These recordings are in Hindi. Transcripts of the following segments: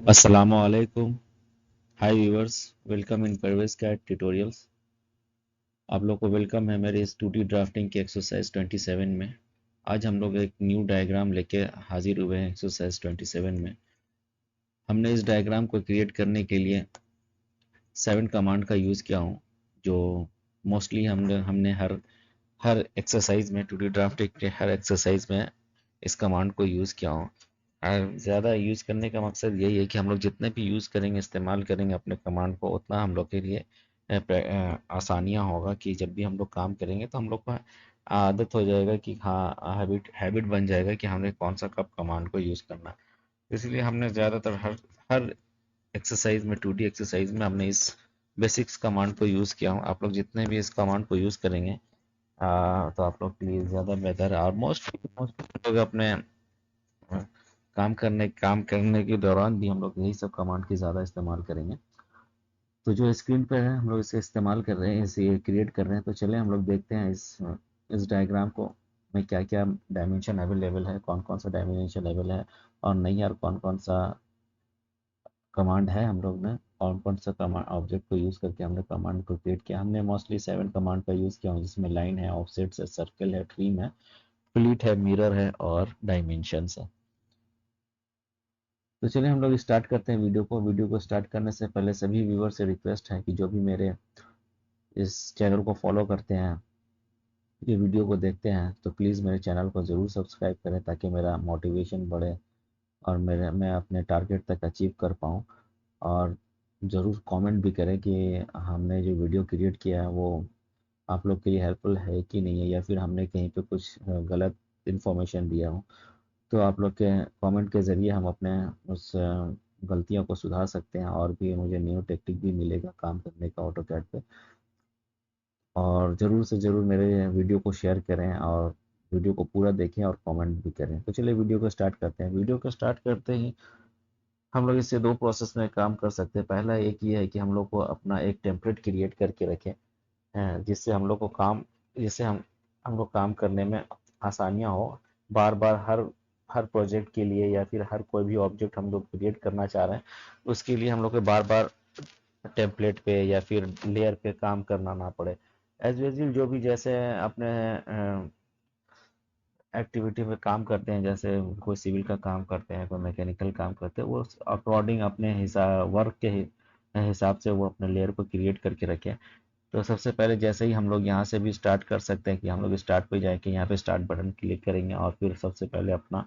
Assalamualaikum. Hi viewers, welcome in Pervez Cat Tutorials. आप लोग को वेलकम है मेरे इस 2D ड्राफ्टिंग की एक्सरसाइज 27 में। आज हम लोग एक न्यू डायग्राम लेके हाजिर हुए हैं एक्सरसाइज 27 में। हमने इस डायग्राम को क्रिएट करने के लिए 7 कमांड का यूज़ किया हूँ, जो मोस्टली हमने हर हर एक्सरसाइज में 2D ड्राफ्टिंग के हर एक्सरसाइज में इस कमांड को यूज़ किया हूँ। ज़्यादा यूज़ करने का मकसद यही है कि हम लोग जितने भी यूज़ करेंगे, इस्तेमाल करेंगे अपने कमांड को, उतना हम लोग के लिए आसानियाँ होगा कि जब भी हम लोग काम करेंगे तो हम लोग को आदत हो जाएगा कि हाँ, हैबिट हैबिट बन जाएगा कि हमने कौन सा कब कमांड को यूज़ करना है। इसलिए हमने ज़्यादातर हर हर एक्सरसाइज में 2D एक्सरसाइज में हमने इस बेसिक्स कमांड को यूज़ किया हूँ। आप लोग जितने भी इस कमांड को यूज़ करेंगे तो आप लोग के लिए ज़्यादा बेहतर है। और मोस्ट लोग अपने काम करने के दौरान भी हम लोग यही सब कमांड की ज़्यादा इस्तेमाल करेंगे। तो जो स्क्रीन पर है हम लोग इसे इस्तेमाल कर रहे हैं, इसे क्रिएट कर रहे हैं। तो चलिए हम लोग देखते हैं इस डायग्राम को में क्या क्या डायमेंशन अवेलेबल है, कौन कौन सा डायमेंशन अवेलेबल है और नहीं, और कौन कौन सा कमांड है हम लोग ने, कौन कौन सा कमांड ऑब्जेक्ट को यूज़ करके हमने कमांड को क्रिएट किया। हमने मोस्टली 7 कमांड का यूज़ किया हूँ, जिसमें लाइन है, ऑफसेट्स है, सर्कल है, ट्रिम है, फ्लीट है, मिरर है और डायमेंशंस है। तो चलिए हम लोग स्टार्ट करते हैं वीडियो को स्टार्ट करने से पहले सभी व्यूअर से रिक्वेस्ट है कि जो भी मेरे इस चैनल को फॉलो करते हैं, ये वीडियो को देखते हैं, तो प्लीज़ मेरे चैनल को ज़रूर सब्सक्राइब करें ताकि मेरा मोटिवेशन बढ़े और मैं अपने टारगेट तक अचीव कर पाऊँ। और ज़रूर कमेंट भी करें कि हमने जो वीडियो क्रिएट किया है वो आप लोग के लिए हेल्पफुल है कि नहीं है, या फिर हमने कहीं पे कुछ गलत इन्फॉर्मेशन दिया हो। तो आप लोग के कमेंट के ज़रिए हम अपने उस गलतियों को सुधार सकते हैं, और भी मुझे न्यू टेक्निक भी मिलेगा काम करने का ऑटोकैड पे। और ज़रूर से ज़रूर मेरे वीडियो को शेयर करें और वीडियो को पूरा देखें और कमेंट भी करें। तो चलिए वीडियो को स्टार्ट करते हैं। वीडियो को स्टार्ट करते ही हम लोग इससे दो प्रोसेस में काम कर सकते हैं। पहला एक ये है कि हम लोग को अपना एक टेम्पलेट क्रिएट करके रखें, जिससे हम लोग को जिससे हम लोग काम करने में आसानियाँ हो। बार बार हर हर प्रोजेक्ट के लिए या फिर हर कोई भी ऑब्जेक्ट हम लोग क्रिएट करना चाह रहे हैं, उसके लिए हम लोग को बार बार टेम्पलेट पे या फिर लेयर पे काम करना ना पड़े। एज यूजल जो भी जैसे अपने एक्टिविटी में काम करते हैं, जैसे कोई सिविल का काम करते हैं, कोई मैकेनिकल काम करते हैं, वो अकॉर्डिंग अपने हिसाब वर्क के हिसाब से वो अपने लेयर को क्रिएट करके रखें। तो सबसे पहले जैसे ही हम लोग यहाँ से भी स्टार्ट कर सकते हैं कि हम लोग स्टार्ट पे जाके यहाँ पे स्टार्ट बटन क्लिक करेंगे और फिर सबसे पहले अपना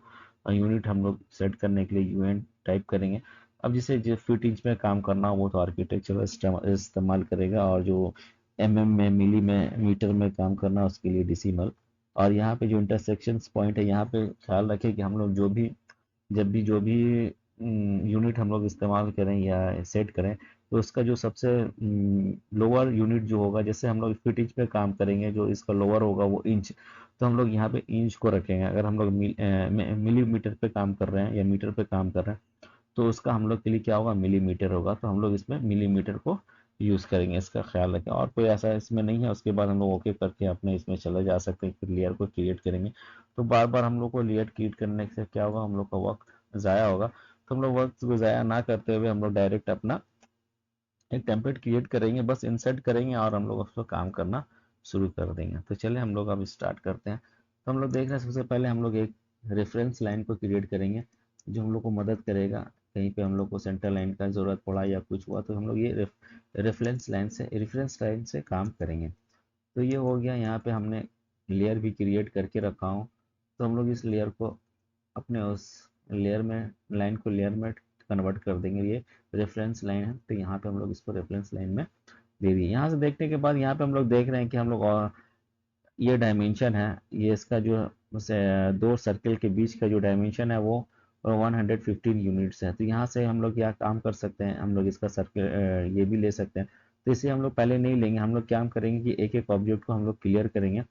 यूनिट हम लोग सेट करने के लिए यूएन टाइप करेंगे। अब जिसे जो फीट इंच में काम करना हो वो तो आर्किटेक्चर इस्तेमाल करेगा, और जो में मिली में मीटर में काम करना है उसके लिए डेसिमल। और यहाँ पे जो इंटरसेक्शन पॉइंट है, यहाँ पे ख्याल रखें कि हम लोग जो भी यूनिट हम लोग इस्तेमाल करें या सेट करें, तो उसका जो सबसे लोअर यूनिट जो होगा, जैसे हम लोग फीट इंच पे काम करेंगे, जो इसका लोअर होगा वो इंच, तो हम लोग यहाँ पे इंच को रखेंगे। अगर हम लोग मिलीमीटर पे काम कर रहे हैं या मीटर पे काम कर रहे हैं, तो उसका हम लोग के लिए क्या होगा, मिलीमीटर होगा। तो हम लोग इसमें मिलीमीटर को यूज़ करेंगे, इसका ख्याल रखें। और कोई ऐसा इसमें नहीं है, उसके बाद हम लोग ओके करके अपने इसमें चले जा सकते हैं, फिर लेयर को क्रिएट करेंगे। तो बार बार हम लोग को लेयर क्रिएट करने से क्या होगा, हम लोग का वक्त ज़ाया होगा। तो हम लोग वक्त को ज़ाया ना करते हुए हम लोग डायरेक्ट अपना एक टेम्पलेट क्रिएट करेंगे, बस इंसर्ट करेंगे और हम लोग उस पर काम करना शुरू कर देंगे। तो चलिए हम लोग अब स्टार्ट करते हैं। तो हम लोग देख रहे हैं, सबसे पहले हम लोग एक रेफरेंस लाइन को क्रिएट करेंगे, जो हम लोग को मदद करेगा। कहीं पे हम लोग को सेंटर लाइन का ज़रूरत पड़ा या कुछ हुआ, तो हम लोग ये रेफरेंस लाइन से काम करेंगे। तो ये हो गया। यहाँ पे हमने लेयर भी क्रिएट करके रखा हूँ। तो हम लोग इस लेयर को अपने उस लेयर में लाइन को लेयर में कन्वर्ट कर देंगे। ये रेफरेंस लाइन है, तो यहाँ पे हम लोग इसको रेफरेंस लाइन में दे दिए। यहाँ से देखने के बाद यहाँ पे हम लोग देख रहे हैं कि हम लोग ये डायमेंशन है, ये इसका जो दो सर्कल के बीच का जो डायमेंशन है वो 115 यूनिट्स है। तो यहाँ से हम लोग क्या काम कर सकते हैं, हम लोग इसका सर्कल ये भी ले सकते हैं। तो इसे हम लोग पहले नहीं लेंगे, हम लोग क्या करेंगे कि एक एक ऑब्जेक्ट को हम लोग क्लियर करेंगे,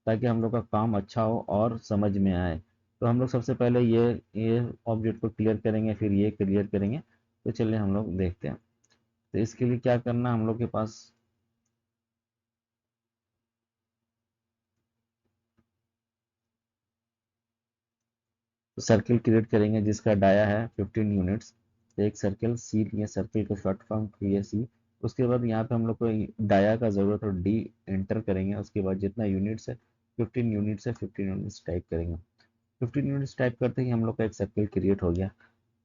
ताकि हम लोग का काम अच्छा हो और समझ में आए। तो हम लोग सबसे पहले ये ऑब्जेक्ट को क्लियर करेंगे, फिर ये क्लियर करेंगे। तो चलिए हम लोग देखते हैं। तो इसके लिए क्या करना हम लोग के पास, सर्किल क्रिएट करेंगे जिसका डाया है 15 यूनिट्स। तो एक सर्कल सी लिए, सर्कल का शॉर्ट फॉर्म किया सी। उसके बाद यहाँ पे हम लोग को डाया का ज़रूरत है, डी एंटर करेंगे। उसके बाद जितना यूनिट्स है 15 यूनिट्स है, 15 यूनिट्स टाइप करेंगे। 15 यूनिट्स टाइप करते ही हम लोग का एक सर्कल क्रिएट हो गया।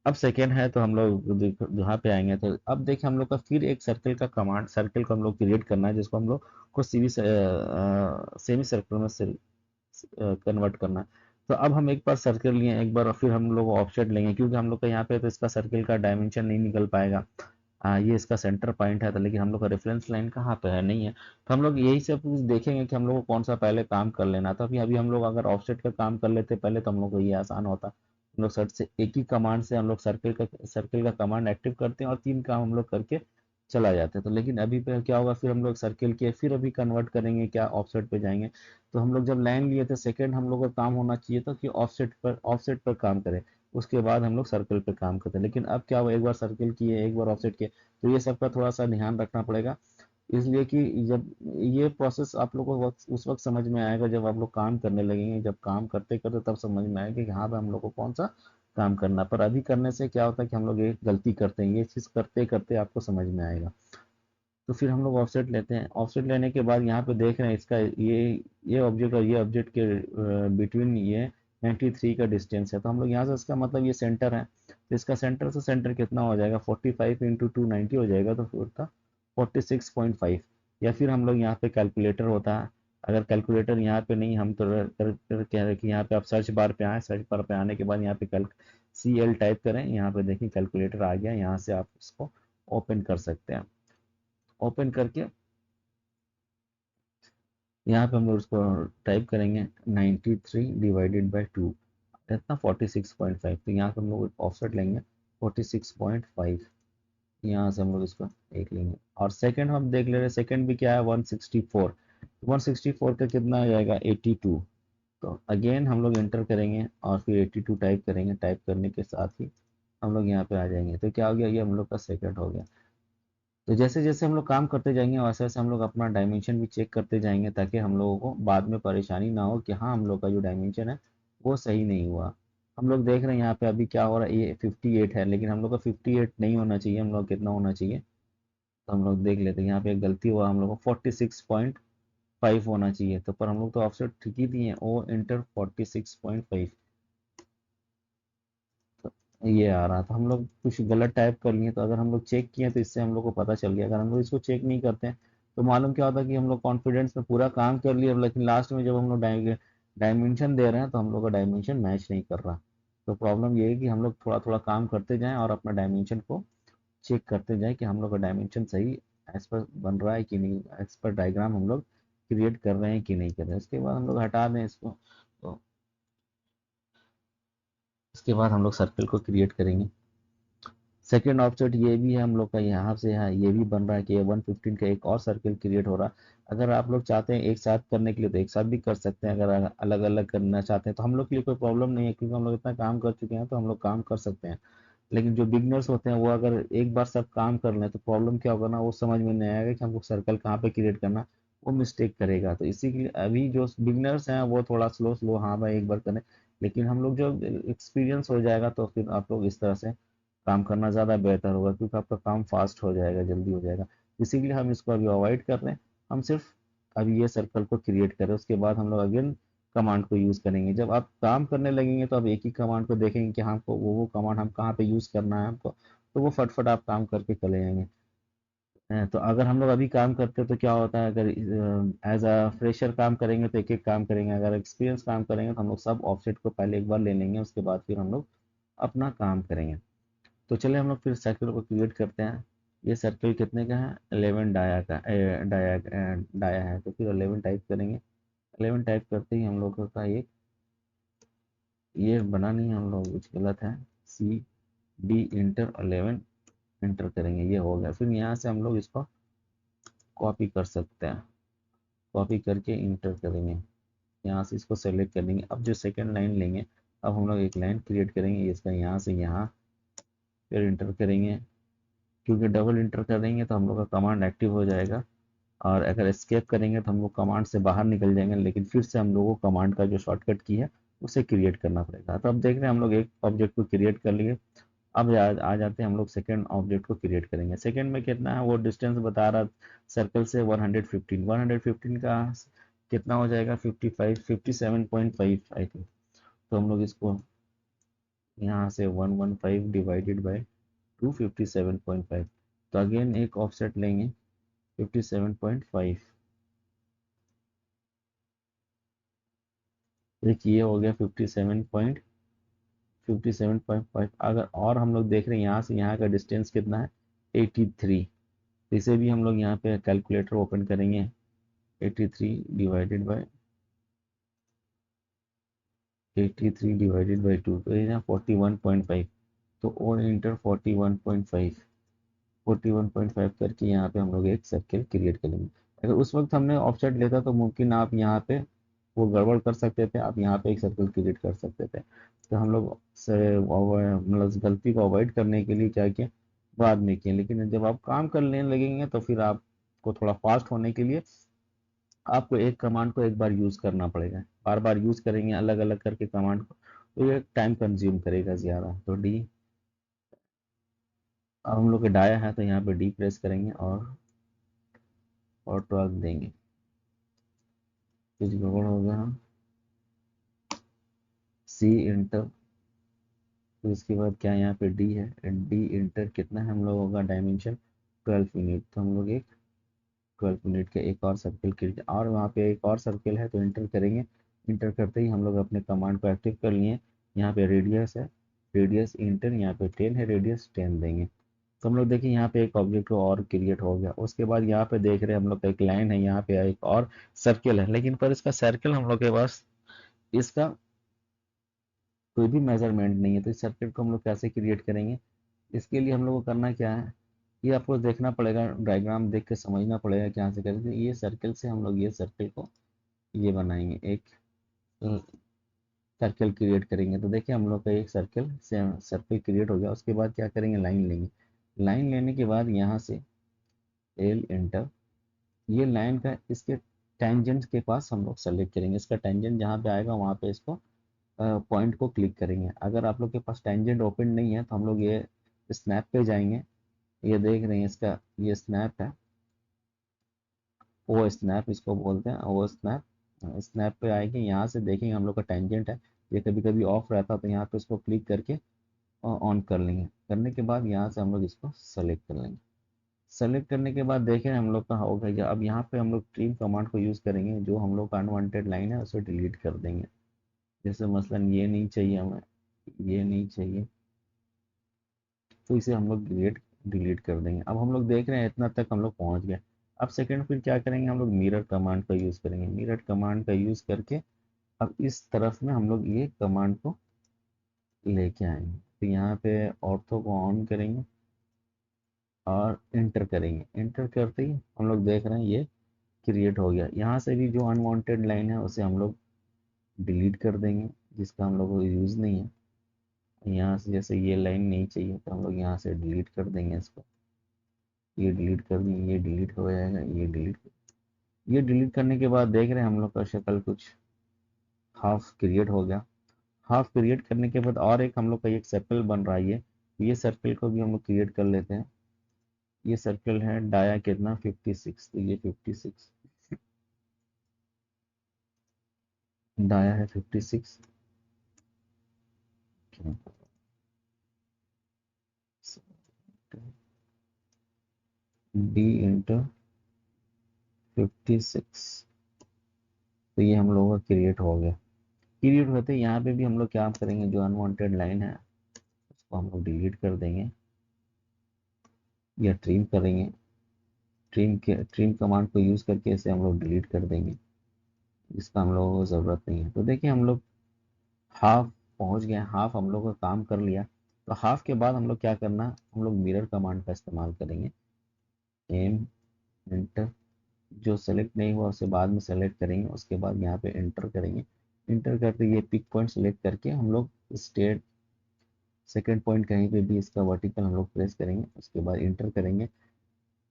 अब सेकेंड है तो हम लोग जहाँ पे आएंगे तो अब देखिए हम लोग का फिर एक सर्कल का कमांड, सर्कल को हम लोग क्रिएट करना है जिसको हम लोग को सेमी सर्कल में कन्वर्ट करना है। तो अब हम एक बार सर्कल लिए, एक बार फिर हम लोग ऑफसेट लेंगे, क्योंकि हम लोग का यहाँ पे तो इसका सर्कल का डायमेंशन नहीं निकल पाएगा। ये इसका सेंटर पॉइंट है तो, लेकिन हम लोग का रेफरेंस लाइन कहाँ पे है, नहीं है। तो हम लोग यही सब कुछ देखेंगे कि हम लोग को कौन सा पहले काम कर लेना। तो अभी अभी हम लोग अगर ऑफसेट का काम कर लेते पहले तो हम लोग को ये आसान होता। हम लोग सर्च से एक ही कमांड से हम लोग सर्कल का कमांड एक्टिव करते हैं और 3 काम हम लोग करके चला जाते हैं। तो लेकिन अभी पे क्या होगा, फिर हम लोग सर्कल किए फिर अभी कन्वर्ट करेंगे क्या, ऑफसेट पे जाएंगे। तो हम लोग जब लाइन लिए थे सेकंड हम लोग का काम होना चाहिए था कि ऑफसेट पर काम करें, उसके बाद हम लोग सर्कल पे काम करते हैं। लेकिन अब क्या हुआ, एक बार सर्कल किए एक बार ऑफसेट किए, तो ये सबका थोड़ा सा ध्यान रखना पड़ेगा। इसलिए कि जब ये प्रोसेस आप लोग को उस वक्त समझ में आएगा जब आप लोग काम करने लगेंगे। जब काम करते करते तब समझ में आएगा कि हाँ भाई हम लोग को कौन सा काम करना। पर अभी करने से क्या होता है कि हम लोग एक गलती करते हैं, ये चीज़ करते करते आपको समझ में आएगा। तो फिर हम लोग ऑफसेट लेते हैं। ऑफसेट लेने के बाद यहाँ पे देख रहे हैं इसका ये ऑब्जेक्ट और ये ऑब्जेक्ट के बिटवीन ये 93 का डिस्टेंस है। तो हम लोग यहाँ से, इसका मतलब ये सेंटर है, तो इसका सेंटर से सेंटर कितना हो जाएगा, 45 इंटू 290 हो जाएगा, तो फिर था 46.5। या फिर हम लोग यहाँ पे कैलकुलेटर होता है, अगर कैलकुलेटर यहाँ पे नहीं, हम तो कह रहे कि यहाँ पे आप सर्च बार पे आए, सर्च बार पे आने के बाद यहाँ पे कैल CL टाइप करें, यहाँ पे देखिए कैलकुलेटर आ गया, यहाँ से आप इसको ओपन कर सकते हैं। ओपन करके यहाँ पे हम लोग उसको टाइप करेंगे 93 डिवाइडेड बाई 2, कितना 46.5। तो यहाँ पे हम लोग ऑफसेट लेंगे 46.5, यहाँ से हम लोग इसको एक लेंगे। और सेकंड हम देख ले रहे हैं, सेकंड भी क्या है 164, 164 का कितना आ जाएगा 82। तो अगेन हम लोग एंटर करेंगे और फिर 82 टाइप करेंगे, टाइप करने के साथ ही हम लोग यहाँ पे आ जाएंगे। तो क्या हो गया, ये हम लोग का सेकंड हो गया। तो जैसे जैसे हम लोग काम करते जाएंगे वैसे वैसे हम लोग अपना डायमेंशन भी चेक करते जाएंगे, ताकि हम लोगों को बाद में परेशानी ना हो कि हाँ हम लोग का जो डायमेंशन है वो सही नहीं हुआ। हम लोग देख रहे हैं यहाँ पे अभी क्या हो रहा है, ये 58 है, लेकिन हम लोग का 58 नहीं होना चाहिए, हम लोग कितना होना चाहिए। तो हम लोग देख लेते हैं, यहाँ पे एक गलती हुआ, हम लोग को 46.5 होना चाहिए। तो पर हम लोग तो ऑफसेट ठीक ही दिए, ओ इंटर 46.5, ये आ रहा था। हम लोग कुछ गलत टाइप कर लिए, तो अगर हम लोग चेक किए तो इससे हम लोग को पता चल गया। अगर हम लोग इसको चेक नहीं करते हैं तो मालूम क्या होता है कि हम लोग कॉन्फिडेंस में पूरा काम कर लिए, लेकिन लास्ट में जब हम लोग डायमेंशन दे रहे हैं तो हम लोग का डायमेंशन मैच नहीं कर रहा। तो प्रॉब्लम ये है कि हम लोग थोड़ा थोड़ा काम करते जाएं और अपना डायमेंशन को चेक करते जाएं कि हम लोग का डायमेंशन सही एज पर बन रहा है कि नहीं, एज पर डायग्राम हम लोग क्रिएट कर रहे हैं कि नहीं कर रहे हैं। उसके बाद हम लोग हटा दें इसको। तो उसके बाद हम लोग सर्कल को क्रिएट करेंगे। सेकेंड ऑफसेट ये भी है हम लोग का, यहाँ से यहाँ ये भी बन रहा है कि 115 का एक और सर्कल क्रिएट हो रहा है। अगर आप लोग चाहते हैं एक साथ करने के लिए तो एक साथ भी कर सकते हैं, अगर अलग अलग करना चाहते हैं तो हम लोग के लिए कोई प्रॉब्लम नहीं है, क्योंकि हम लोग इतना काम कर चुके हैं तो हम लोग काम कर सकते हैं। लेकिन जो बिगनर्स होते हैं वो अगर एक बार सब काम कर लें तो प्रॉब्लम क्या होगा ना, वो समझ में नहीं आएगा कि हमको सर्कल कहाँ पे क्रिएट करना, वो मिस्टेक करेगा। तो इसी के लिए अभी जो बिगनर्स हैं वो थोड़ा स्लो स्लो, हाँ भाई एक बार करें। लेकिन हम लोग जो एक्सपीरियंस हो जाएगा तो फिर आप लोग इस तरह से काम करना ज़्यादा बेहतर होगा, क्योंकि आपका काम फास्ट हो जाएगा, जल्दी हो जाएगा। इसी के लिए हम इसको अभी अवॉइड कर रहे हैं। हम सिर्फ अभी ये सर्कल को क्रिएट करें, उसके बाद हम लोग अगेन कमांड को यूज़ करेंगे। जब आप काम करने लगेंगे तो आप एक ही कमांड को देखेंगे कि हमको वो कमांड हम कहाँ पे यूज़ करना है हमको, तो वो फटफट आप काम करके चले जाएंगे। तो अगर हम लोग अभी काम करते हैं तो क्या होता है, अगर एज अ फ्रेशर काम करेंगे तो एक एक काम करेंगे, अगर एक्सपीरियंस काम करेंगे तो हम लोग सब ऑफसेट को पहले एक बार ले लेंगे, उसके बाद फिर हम लोग अपना काम करेंगे। तो चलिए हम लोग फिर सर्कल को क्रिएट करते हैं। ये सर्कल कितने का है, 11 डाया का डाया है, तो फिर 11 टाइप करेंगे। 11 टाइप करते ही हम लोग का ये बना नहीं है, हम लोग कुछ गलत है, CD इंटर 11 इंटर करेंगे, ये हो गया। फिर यहाँ से हम लोग इसको कॉपी कर सकते हैं, कॉपी करके इंटर करेंगे, यहाँ से इसको सेलेक्ट कर लेंगे। अब जो सेकंड लाइन लेंगे, अब हम लोग एक लाइन क्रिएट करेंगे इसका, यहाँ से यहाँ, फिर इंटर करेंगे। क्योंकि डबल इंटर करेंगे तो हम लोग का कमांड एक्टिव हो जाएगा, और अगर एस्केप करेंगे तो हम लोग कमांड से बाहर निकल जाएंगे, लेकिन फिर से हम लोगों को कमांड का जो शॉर्टकट की है उसे क्रिएट करना पड़ेगा। तो अब देख रहे हैं हम लोग एक ऑब्जेक्ट को क्रिएट कर लिए। अब आ जाते हैं हम लोग सेकंड ऑब्जेक्ट को क्रिएट करेंगे। सेकंड में कितना है वो डिस्टेंस बता रहा सर्कल से 115, 115 का कितना हो जाएगा 55, 57.5 आई थिंक। तो हम लोग इसको यहाँ से 115 डिवाइडेड बाय 257.5, तो अगेन एक ऑफसेट लेंगे 57.5। एक ये हो गया 57.5। अगर और हम लोग देख रहे हैं यहाँ से यहाँ का डिस्टेंस कितना है 83, तो इसे भी हम लोग यहाँ पे कैलकुलेटर ओपन करेंगे। 83 डिवाइडेड बाई 2, तो ये ना 41.5, तो और इंटर 41.5, 41.5 करके यहाँ पे हम लोग एक सर्किल क्रिएट करेंगे। अगर उस वक्त हमने ऑफसेट लेता तो मुमकिन आप यहाँ पे वो गड़बड़ कर सकते थे, आप यहाँ पे एक सर्कल क्रिएट कर सकते थे। तो हम लोग मतलब इस गलती को अवॉइड करने के लिए क्या किया, बाद में किया। लेकिन जब आप काम करने लगेंगे तो फिर आपको थोड़ा फास्ट होने के लिए आपको एक कमांड को एक बार यूज करना पड़ेगा। बार बार यूज करेंगे अलग अलग करके कमांड को, तो ये टाइम कंज्यूम करेगा ज़्यादा। तो डी, अब हम लोग के डाया है तो यहाँ पे डी प्रेस करेंगे और 12 देंगे। कुछ गड़बड़ हो गया, सी इंटर, फिर इसके बाद क्या यहाँ पे डी है, डी इंटर कितना है हम लोगों का डायमेंशन 12 यूनिट, तो हम लोग एक 12 यूनिट का एक और सर्किल क्रिएट, और वहाँ पे एक और सर्किल है तो इंटर करेंगे। इंटर करते ही हम लोग अपने कमांड को एक्टिव कर लिए। यहाँ पे रेडियस है, रेडियस इंटर, यहाँ पे 10 है, रेडियस 10 देंगे। तो हम लोग देखिए यहाँ पे एक ऑब्जेक्ट और क्रिएट हो गया। उसके बाद यहाँ पे देख रहे हैं हम लोग का एक लाइन है, यहाँ पे एक और सर्किल है, लेकिन पर इसका सर्किल हम लोग के पास इसका कोई भी मेजरमेंट नहीं है। तो इस सर्किट को हम लोग कैसे क्रिएट करेंगे, इसके लिए हम लोग को करना क्या है, ये आपको देखना पड़ेगा, डायग्राम देख के समझना पड़ेगा कि यहाँ से करेंगे। ये सर्किल से हम लोग ये सर्किल को ये बनाएंगे, एक सर्कल क्रिएट करेंगे। तो देखिए हम लोग का एक सर्कल से सर्कल क्रिएट हो गया। उसके बाद क्या करेंगे, लाइन लेंगे। लाइन लेने के बाद यहाँ से एल इंटर, ये लाइन का इसके टेंजेंट के पास हम लोग सेलेक्ट करेंगे। इसका टेंजेंट जहाँ पे आएगा वहाँ पे इसको पॉइंट को क्लिक करेंगे। अगर आप लोग के पास टेंजेंट ओपन नहीं है तो हम लोग ये स्नैप पे जाएंगे। ये देख रहे हैं इसका ये स्नैप है, वो स्नैप इसको बोलते हैं, वो स्नैप। स्नैप पे आएंगे, यहाँ से देखेंगे हम लोग का टेंजेंट है, ये कभी कभी ऑफ रहता है, तो यहाँ पे इसको क्लिक करके ऑन कर लेंगे। करने के बाद यहाँ से हम लोग इसको सेलेक्ट कर लेंगे। सेलेक्ट करने के बाद देखें हम लोग का हो गया। अब यहाँ पे हम लोग ट्रिम कमांड को यूज़ करेंगे, जो हम लोग का अनवांटेड लाइन है उसे डिलीट कर देंगे। जैसे मसलन ये नहीं चाहिए हमें, ये नहीं चाहिए, तो इसे हम लोग डिलीट कर देंगे। अब हम लोग देख रहे हैं इतना तक हम लोग पहुँच गए। अब सेकंड फिर क्या करेंगे, हम लोग मिरर कमांड का यूज़ करेंगे। मिरर कमांड का यूज़ करके अब इस तरफ में हम लोग ये कमांड को लेके आएंगे। तो यहाँ पे ऑर्थो को ऑन करेंगे और इंटर करेंगे। इंटर करते ही हम लोग देख रहे हैं ये क्रिएट हो गया। यहाँ से भी जो अनवांटेड लाइन है उसे हम लोग डिलीट कर देंगे, जिसका हम लोग को यूज़ नहीं है। यहाँ से जैसे ये लाइन नहीं चाहिए तो हम लोग यहाँ से डिलीट कर देंगे इसको। ये डिलीट कर देंगे, ये डिलीट हो जाएगा, ये डिलीट करने के बाद देख रहे हैं हम लोग का शक्ल कुछ हाफ क्रिएट हो गया। हाफ क्रिएट करने के बाद और एक हम लोग का एक सर्कल बन रहा है, ये सर्कल को भी हम लोग क्रिएट कर लेते हैं। ये सर्कल है डाया कितना 56, तो ये 56 डाया है 56। डी इंटू 56, तो ये हम लोगों का क्रिएट हो गया। क्रिएट होते ही यहाँ पे भी हम लोग क्या करेंगे, जो अनवांटेड लाइन है उसको हम लोग डिलीट कर देंगे या ट्रिम करेंगे। ट्रिम कमांड को यूज़ करके इसे हम लोग डिलीट कर देंगे, इसका हम लोगों को ज़रूरत नहीं है। तो देखिए हम लोग हाफ पहुँच गए, हाफ हम लोग का काम कर लिया। तो हाफ के बाद हम लोग क्या करना, हम लोग मिरर कमांड का इस्तेमाल करेंगे। एम इंटर, जो सेलेक्ट नहीं हुआ उसे बाद में सेलेक्ट करेंगे। उसके बाद यहाँ पे इंटर करेंगे। इंटर करके ये पिक पॉइंट सेलेक्ट करके हम लोग स्टेट सेकेंड पॉइंट कहीं पे भी इसका वर्टिकल हम लोग प्रेस करेंगे। उसके बाद इंटर करेंगे।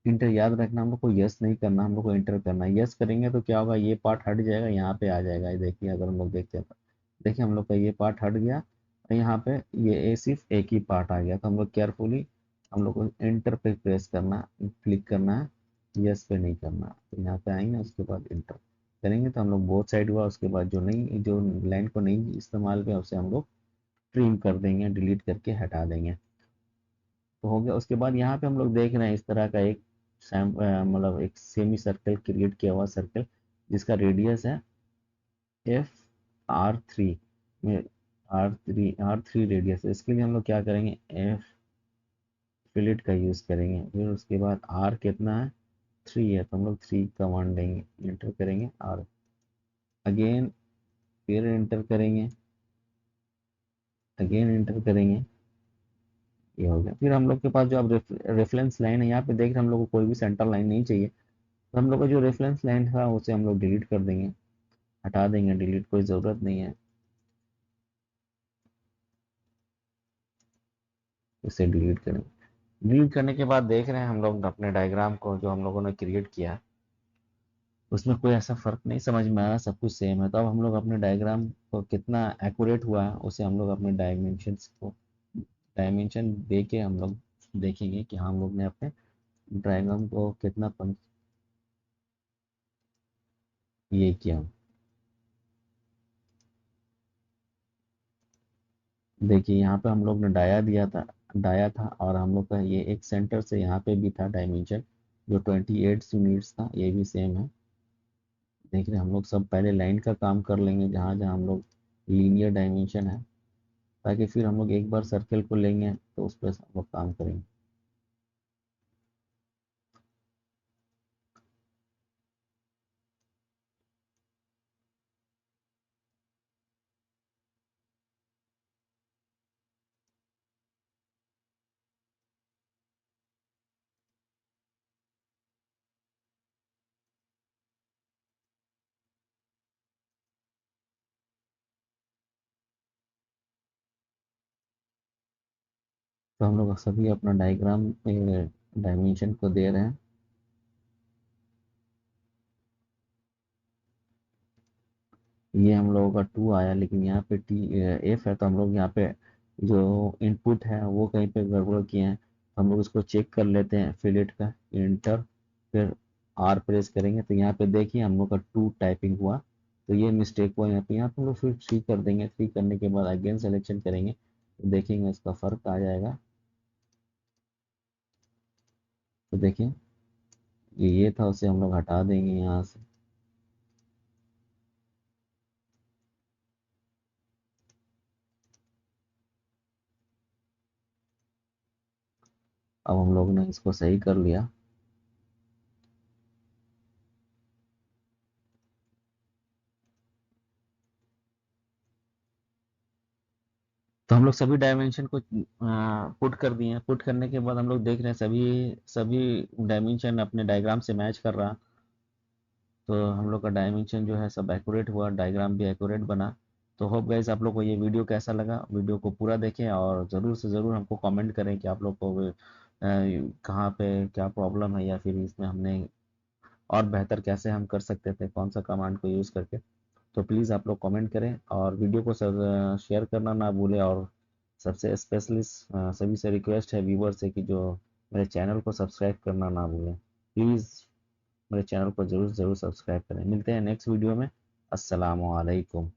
इंटर याद रखना हम लोग को यस नहीं करना, हम लोग को इंटर करना है। यस करेंगे तो क्या होगा, ये पार्ट हट जाएगा, यहाँ पे आ जाएगा। ये देखिए अगर हम लोग देखते हैं तो देखिए हम लोग का ये पार्ट हट गया। यहाँ पे ये सिर्फ एक ही पार्ट आ गया, तो हम लोग केयरफुली हम लोग को इंटर पे प्रेस करना, क्लिक करना है, यस पे नहीं करना। तो यहाँ पे आएंगे, उसके बाद इंटर करेंगे तो हम लोग बोथ साइड हुआ। उसके बाद जो लाइन को नहीं इस्तेमाल पे उसे हम लोग ट्रिम कर देंगे, डिलीट करके हटा देंगे। तो हो गया। उसके बाद यहाँ पे हम लोग देख रहे हैं इस तरह का एक मतलब एक सेमी सर्कल क्रिएट किया हुआ सर्कल, जिसका रेडियस है एफ R3 में, आर थ्री रेडियस। इसके लिए हम लोग क्या करेंगे, एफ फिलिट का यूज़ करेंगे। फिर उसके बाद आर कितना है, 3 है, तो हम लोग 3 कमांड देंगे, इंटर करेंगे आर, अगेन फिर इंटर करेंगे, अगेन इंटर करेंगे। ये हो गया। फिर हम लोग के पास जो अब रेफरेंस लाइन है, यहाँ पे देख रहे हैं हम लोग को कोई भी सेंटर लाइन नहीं चाहिए, तो हम लोग का जो रेफरेंस लाइन था उसे हम लोग डिलीट कर देंगे, हटा देंगे, डिलीट कोई ज़रूरत नहीं है, इसे डिलीट करेंगे। डिलीट करने के बाद देख रहे हैं हम लोग अपने डायग्राम को जो हम लोगों ने क्रिएट किया है, उसमें कोई ऐसा फ़र्क नहीं समझ में आया, सब कुछ सेम है। तो अब हम लोग अपने डायग्राम को कितना एक्यूरेट हुआ है उसे हम लोग अपने डायमेंशंस को डायमेंशन दे के हम लोग देखेंगे कि हाँ, हम लोग ने अपने डायग्राम को कितना ये किया। देखिए यहाँ पे हम लोग ने डाया था, और हम लोग का ये एक सेंटर से यहाँ पे भी था डायमेंशन, जो 28 यूनिट्स था, ये भी सेम है। देख रहे हैं हम लोग सब पहले लाइन का काम कर लेंगे जहाँ जहाँ हम लोग लीनियर डायमेंशन है, ताकि फिर हम लोग एक बार सर्कल को लेंगे तो उस पर हम लोग काम करेंगे। तो हम लोग सभी अपना डायग्राम डायमेंशन को दे रहे हैं। ये हम लोगों का 2 आया, लेकिन यहाँ पे एफ है, तो हम लोग यहाँ पे जो इनपुट है वो कहीं पे गड़बड़ किए हैं। हम लोग इसको चेक कर लेते हैं, फिलेट का इंटर, फिर आर प्रेस करेंगे तो यहाँ पे देखिए हम लोग का 2 टाइपिंग हुआ, तो ये मिस्टेक हुआ यहाँ पे हम लोग फिर 3 कर देंगे। 3 करने के बाद अगेन सेलेक्शन करेंगे, तो देखेंगे इसका फर्क आ जाएगा। तो देखिए ये था, उसे हम लोग हटा देंगे यहाँ से। अब हम लोग ने इसको सही कर लिया। तो हम लोग सभी डायमेंशन को पुट कर दिए हैं। पुट करने के बाद हम लोग देख रहे हैं सभी सभी डायमेंशन अपने डायग्राम से मैच कर रहा। तो हम लोग का डायमेंशन जो है सब एक्यूरेट हुआ, डायग्राम भी एक्यूरेट बना। तो होप गाइस आप लोग को ये वीडियो कैसा लगा, वीडियो को पूरा देखें और ज़रूर से ज़रूर हमको कमेंट करें कि आप लोग को कहाँ पे क्या प्रॉब्लम है, या फिर इसमें हमने और बेहतर कैसे हम कर सकते थे, कौन सा कमांड को यूज़ करके। तो प्लीज़ आप लोग कमेंट करें और वीडियो को सब शेयर करना ना भूलें। और सबसे स्पेशली सभी से रिक्वेस्ट है व्यूवर से कि जो मेरे चैनल को सब्सक्राइब करना ना भूलें। प्लीज़ मेरे चैनल को ज़रूर ज़रूर सब्सक्राइब करें। मिलते हैं नेक्स्ट वीडियो में। अस्सलाम वालेकुम।